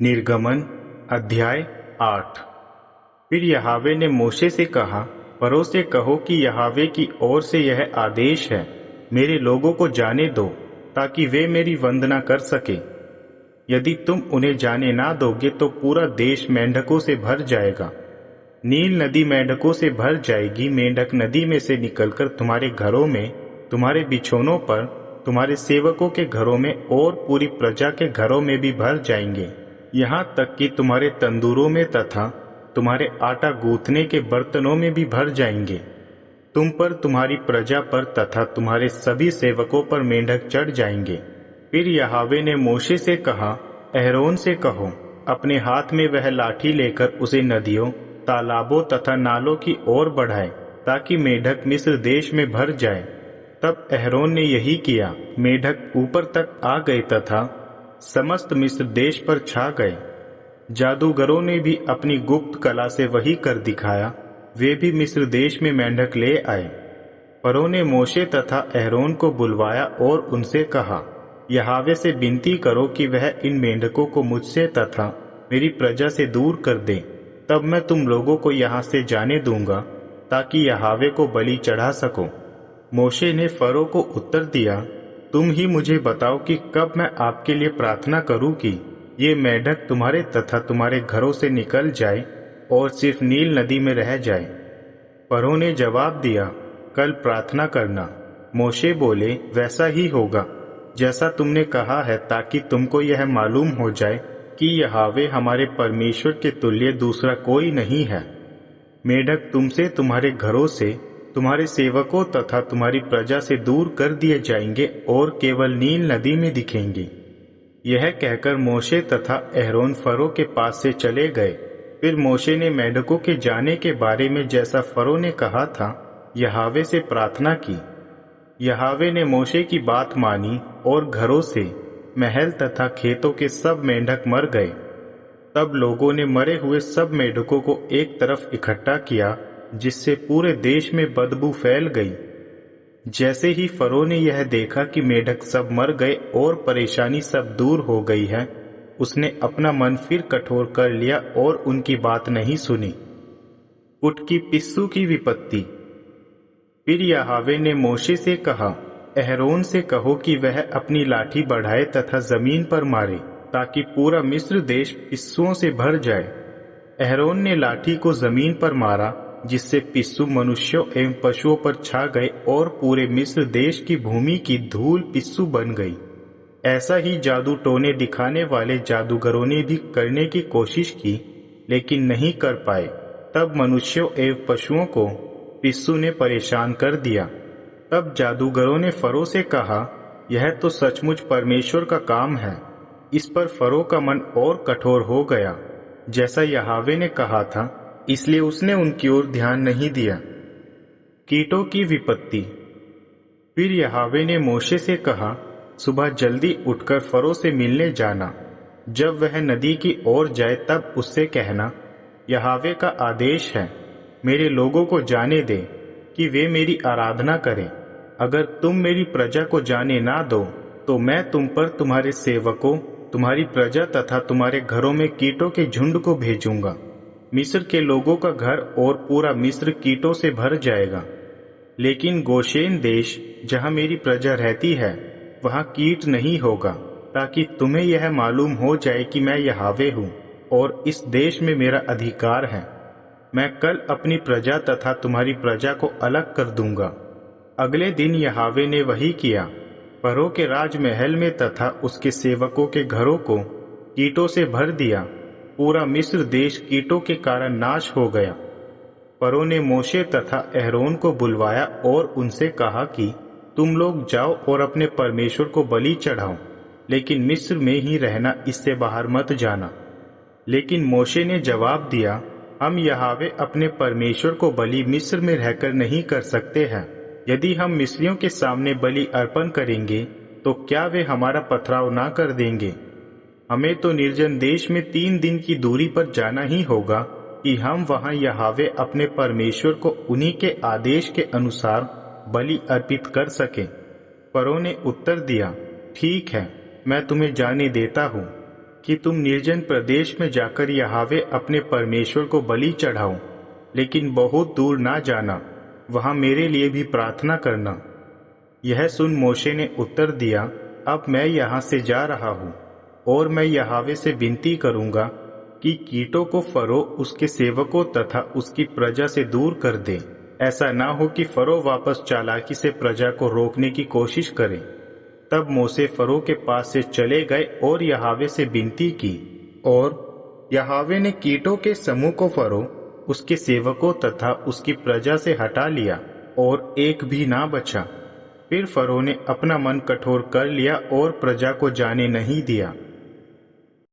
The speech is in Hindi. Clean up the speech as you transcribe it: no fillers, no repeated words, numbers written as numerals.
निर्गमन अध्याय 8। फिर यहोवा ने मूसा से कहा, फरो से कहो कि यहोवा की ओर से यह आदेश है, मेरे लोगों को जाने दो ताकि वे मेरी वंदना कर सके। यदि तुम उन्हें जाने ना दोगे तो पूरा देश मेंढकों से भर जाएगा। नील नदी मेंढकों से भर जाएगी। मेंढक नदी में से निकलकर तुम्हारे घरों में, तुम्हारे बिछौनों पर, तुम्हारे सेवकों के घरों में और पूरी प्रजा के घरों में भी भर जाएंगे, यहाँ तक कि तुम्हारे तंदूरों में तथा तुम्हारे आटा गूंथने के बर्तनों में भी भर जाएंगे। तुम पर, तुम्हारी प्रजा पर तथा तुम्हारे सभी सेवकों पर मेंढक चढ़ जाएंगे। फिर यहोवा ने मूसा से कहा, अहरोन से कहो, अपने हाथ में वह लाठी लेकर उसे नदियों, तालाबों तथा नालों की ओर बढ़ाए ताकि मेंढक मिस्र देश में भर जाए। तब अहरोन ने यही किया। मेंढक ऊपर तक आ गए तथा समस्त मिस्र देश पर छा गए। जादूगरों ने भी अपनी गुप्त कला से वही कर दिखाया। वे भी मिस्र देश में मेंढक ले आए। फरो ने मूसा तथा अहरोन को बुलवाया और उनसे कहा, यहोवा से विनती करो कि वह इन मेंढकों को मुझसे तथा मेरी प्रजा से दूर कर दे। तब मैं तुम लोगों को यहाँ से जाने दूंगा ताकि यहोवा को बलि चढ़ा सको। मूसा ने फरो को उत्तर दिया, तुम ही मुझे बताओ कि कब मैं आपके लिए प्रार्थना करूं कि ये मेंढक तुम्हारे तथा तुम्हारे घरों से निकल जाए और सिर्फ नील नदी में रह जाए। फरो ने जवाब दिया, कल प्रार्थना करना। मूसा बोले, वैसा ही होगा जैसा तुमने कहा है, ताकि तुमको यह मालूम हो जाए कि यहोवा हमारे परमेश्वर के तुल्य दूसरा कोई नहीं है। मेंढक तुमसे, तुम्हारे घरों से, तुम्हारे सेवकों तथा तुम्हारी प्रजा से दूर कर दिए जाएंगे और केवल नील नदी में दिखेंगे। यह कहकर मूसा तथा अहरोन फरो के पास से चले गए। फिर मूसा ने मेंढकों के जाने के बारे में जैसा फरो ने कहा था, यहोवा से प्रार्थना की। यहोवा ने मूसा की बात मानी और घरों से, महल तथा खेतों के सब मेंढक मर गए। तब लोगों ने मरे हुए सब मेंढकों को एक तरफ इकट्ठा किया, जिससे पूरे देश में बदबू फैल गई। जैसे ही फरो ने यह देखा कि मेंढक सब मर गए और परेशानी सब दूर हो गई है, उसने अपना मन फिर कठोर कर लिया और उनकी बात नहीं सुनी। उटकी पिस्सू की विपत्ति। फिर यहोवा ने मूसा से कहा, अहरोन से कहो कि वह अपनी लाठी बढ़ाए तथा जमीन पर मारे ताकि पूरा मिस्र देश पिस्सुओं से भर जाए। अहरोन ने लाठी को जमीन पर मारा, जिससे पिस्सू मनुष्यों एवं पशुओं पर छा गए और पूरे मिस्र देश की भूमि की धूल पिस्सू बन गई। ऐसा ही जादू टोने दिखाने वाले जादूगरों ने भी करने की कोशिश की, लेकिन नहीं कर पाए। तब मनुष्यों एवं पशुओं को पिस्सू ने परेशान कर दिया। तब जादूगरों ने फरो से कहा, यह तो सचमुच परमेश्वर का काम है। इस पर फरो का मन और कठोर हो गया, जैसा यहोवा ने कहा था, इसलिए उसने उनकी ओर ध्यान नहीं दिया। कीटों की विपत्ति। फिर यहोवा ने मूसा से कहा, सुबह जल्दी उठकर फरो से मिलने जाना। जब वह नदी की ओर जाए तब उससे कहना, यहोवा का आदेश है, मेरे लोगों को जाने दे कि वे मेरी आराधना करें। अगर तुम मेरी प्रजा को जाने ना दो तो मैं तुम पर, तुम्हारे सेवकों, तुम्हारी प्रजा तथा तुम्हारे घरों में कीटों के झुंड को भेजूंगा। मिस्र के लोगों का घर और पूरा मिस्र कीटों से भर जाएगा। लेकिन गोशेन देश, जहां मेरी प्रजा रहती है, वहां कीट नहीं होगा, ताकि तुम्हें यह मालूम हो जाए कि मैं यहोवा हूँ और इस देश में मेरा अधिकार है। मैं कल अपनी प्रजा तथा तुम्हारी प्रजा को अलग कर दूंगा। अगले दिन यहोवा ने वही किया। फरो के राजमहल में तथा उसके सेवकों के घरों को कीटों से भर दिया। पूरा मिस्र देश कीटों के कारण नाश हो गया। फरो ने मूसा तथा अहरोन को बुलवाया और उनसे कहा कि तुम लोग जाओ और अपने परमेश्वर को बलि चढ़ाओ, लेकिन मिस्र में ही रहना, इससे बाहर मत जाना। लेकिन मूसा ने जवाब दिया, हम यहोवा अपने परमेश्वर को बलि मिस्र में रहकर नहीं कर सकते हैं। यदि हम मिस्रियों के सामने बलि अर्पण करेंगे तो क्या वे हमारा पथराव ना कर देंगे? हमें तो निर्जन देश में 3 दिन की दूरी पर जाना ही होगा कि हम वहां यहोवा अपने परमेश्वर को उन्हीं के आदेश के अनुसार बलि अर्पित कर सके। फरो ने उत्तर दिया, ठीक है, मैं तुम्हें जाने देता हूँ। कि तुम निर्जन प्रदेश में जाकर यहोवा अपने परमेश्वर को बलि चढ़ाओ, लेकिन बहुत दूर ना जाना, वहां मेरे लिए भी प्रार्थना करना। यह सुन मोशे ने उत्तर दिया, अब मैं यहाँ से जा रहा हूँ, और मैं यहोवा से विनती करूंगा कि कीटों को फरो उसके सेवकों तथा उसकी प्रजा से दूर कर दे। ऐसा ना हो कि फरो वापस चालाकी से प्रजा को रोकने की कोशिश करे। तब मूसा फरो के पास से चले गए और यहोवा से विनती की, और यहोवा ने कीटों के समूह को फरो उसके सेवकों तथा उसकी प्रजा से हटा लिया, और एक भी ना बचा। फिर फरो ने अपना मन कठोर कर लिया और प्रजा को जाने नहीं दिया।